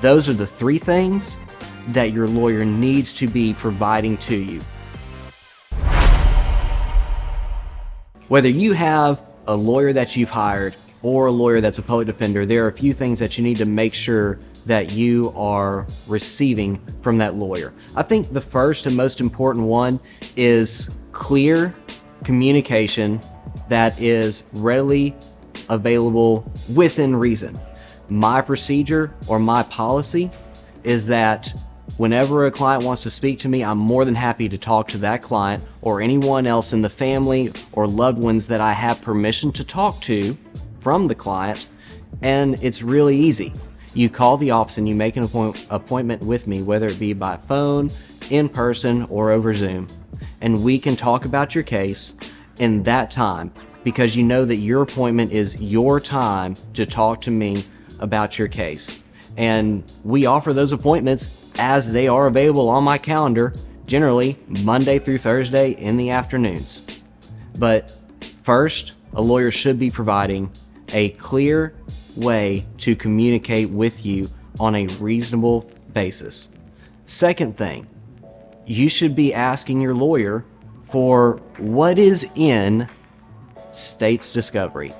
Those are the three things that your lawyer needs to be providing to you. Whether you have a lawyer that you've hired or a lawyer that's a public defender, there are a few things that you need to make sure that you are receiving from that lawyer. I think the first and most important one is clear communication that is readily available within reason. My procedure or my policy is that whenever a client wants to speak to me, I'm more than happy to talk to that client or anyone else in the family or loved ones that I have permission to talk to from the client. And it's really easy. You call the office and you make an appointment with me, whether it be by phone, in person, or over Zoom. And we can talk about your case in that time, because you know that your appointment is your time to talk to me about your case. And we offer those appointments as they are available on my calendar, generally Monday through Thursday in the afternoons. But first, a lawyer should be providing a clear way to communicate with you on a reasonable basis. Second thing, you should be asking your lawyer for what is in state's discovery.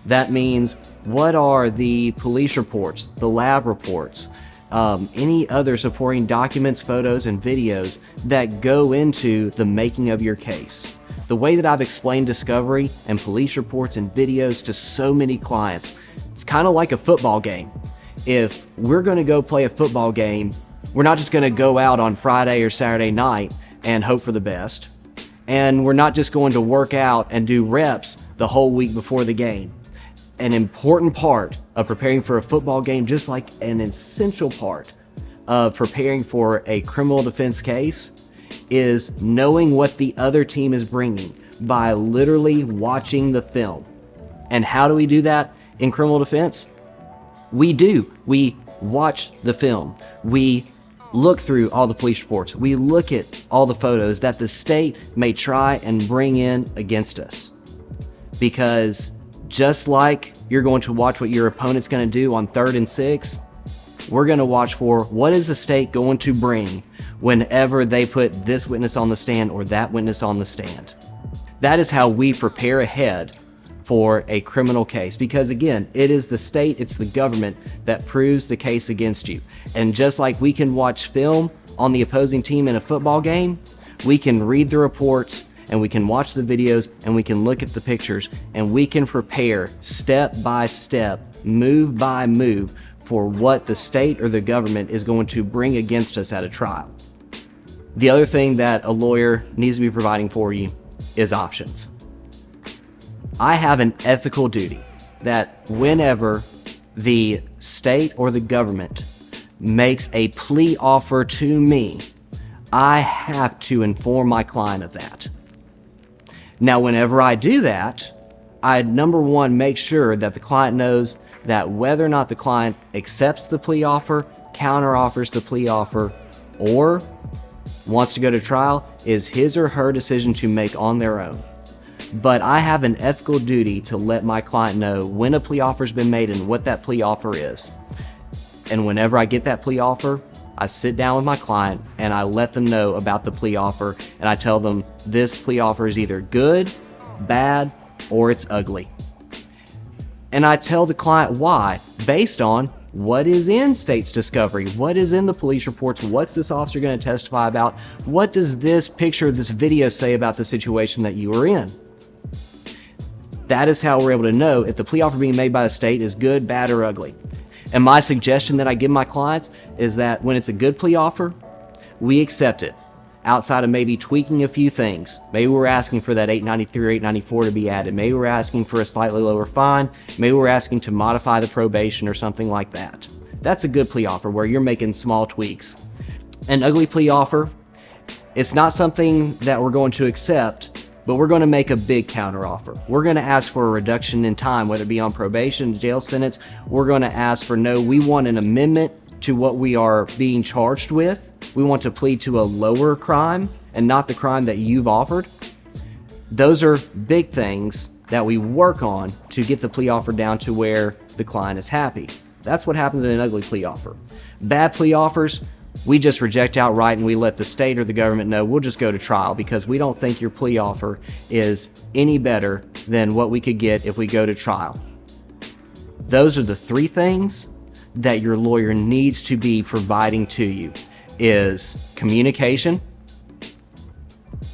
That means, what are the police reports, the lab reports, any other supporting documents, photos, and videos that go into the making of your case. The way that I've explained discovery and police reports and videos to so many clients, it's kind of like a football game. If we're going to go play a football game, we're not just going to go out on Friday or Saturday night and hope for the best. And we're not just going to work out and do reps the whole week before the game. An important part of preparing for a football game, just like an essential part of preparing for a criminal defense case, is knowing what the other team is bringing by literally watching the film. And how do we do that in criminal defense? We watch the film. We look through all the police reports. We look at all the photos that the state may try and bring in against us. Because just like you're going to watch what your opponent's going to do on 3rd and 6, we're going to watch for what is the state going to bring whenever they put this witness on the stand or that witness on the stand. That is how we prepare ahead for a criminal case, because again, it is the state, it's the government that proves the case against you. And just like we can watch film on the opposing team in a football game, we can read the reports and we can watch the videos and we can look at the pictures and we can prepare step by step, move by move, for what the state or the government is going to bring against us at a trial. The other thing that a lawyer needs to be providing for you is options. I have an ethical duty that whenever the state or the government makes a plea offer to me, I have to inform my client of that. Now, whenever I do that, I, number one, make sure that the client knows that whether or not the client accepts the plea offer, counteroffers the plea offer, or wants to go to trial is his or her decision to make on their own. But I have an ethical duty to let my client know when a plea offer's been made and what that plea offer is. And whenever I get that plea offer, I sit down with my client and I let them know about the plea offer, and I tell them this plea offer is either good, bad, or it's ugly. And I tell the client why, based on what is in state's discovery, what is in the police reports, what's this officer going to testify about, what does this picture, this video say about the situation that you are in. That is how we're able to know if the plea offer being made by the state is good, bad, or ugly. And my suggestion that I give my clients is that when it's a good plea offer, we accept it. Outside of maybe tweaking a few things. Maybe we're asking for that 893 or 894 to be added. Maybe we're asking for a slightly lower fine. Maybe we're asking to modify the probation or something like that. That's a good plea offer where you're making small tweaks. An ugly plea offer, it's not something that we're going to accept, but we're going to make a big counter offer. We're going to ask for a reduction in time, whether it be on probation, jail sentence. We're going to ask for we want an amendment to what we are being charged with. We want to plead to a lower crime and not the crime that you've offered. Those are big things that we work on to get the plea offer down to where the client is happy. That's what happens in an ugly plea offer. Bad plea offers, we just reject outright and we let the state or the government know we'll just go to trial because we don't think your plea offer is any better than what we could get if we go to trial. Those are the three things that your lawyer needs to be providing to you: is communication,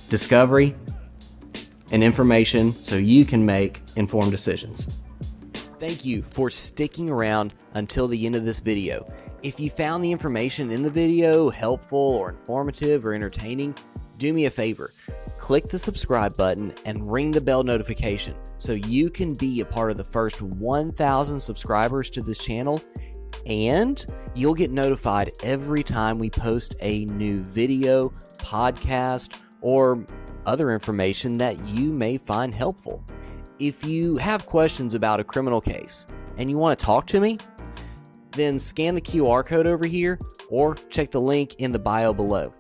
discovery, and information so you can make informed decisions. Thank you for sticking around until the end of this video. If you found the information in the video helpful or informative or entertaining, do me a favor. Click the subscribe button and ring the bell notification so you can be a part of the first 1,000 subscribers to this channel, and you'll get notified every time we post a new video, podcast, or other information that you may find helpful. If you have questions about a criminal case and you want to talk to me, then scan the QR code over here or check the link in the bio below.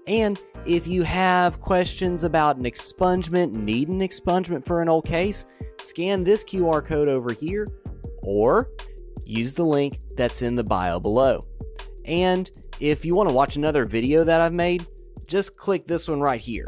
And if you have questions about an expungement, need an expungement for an old case, scan this QR code over here or use the link that's in the bio below. And if you want to watch another video that I've made, just click this one right here.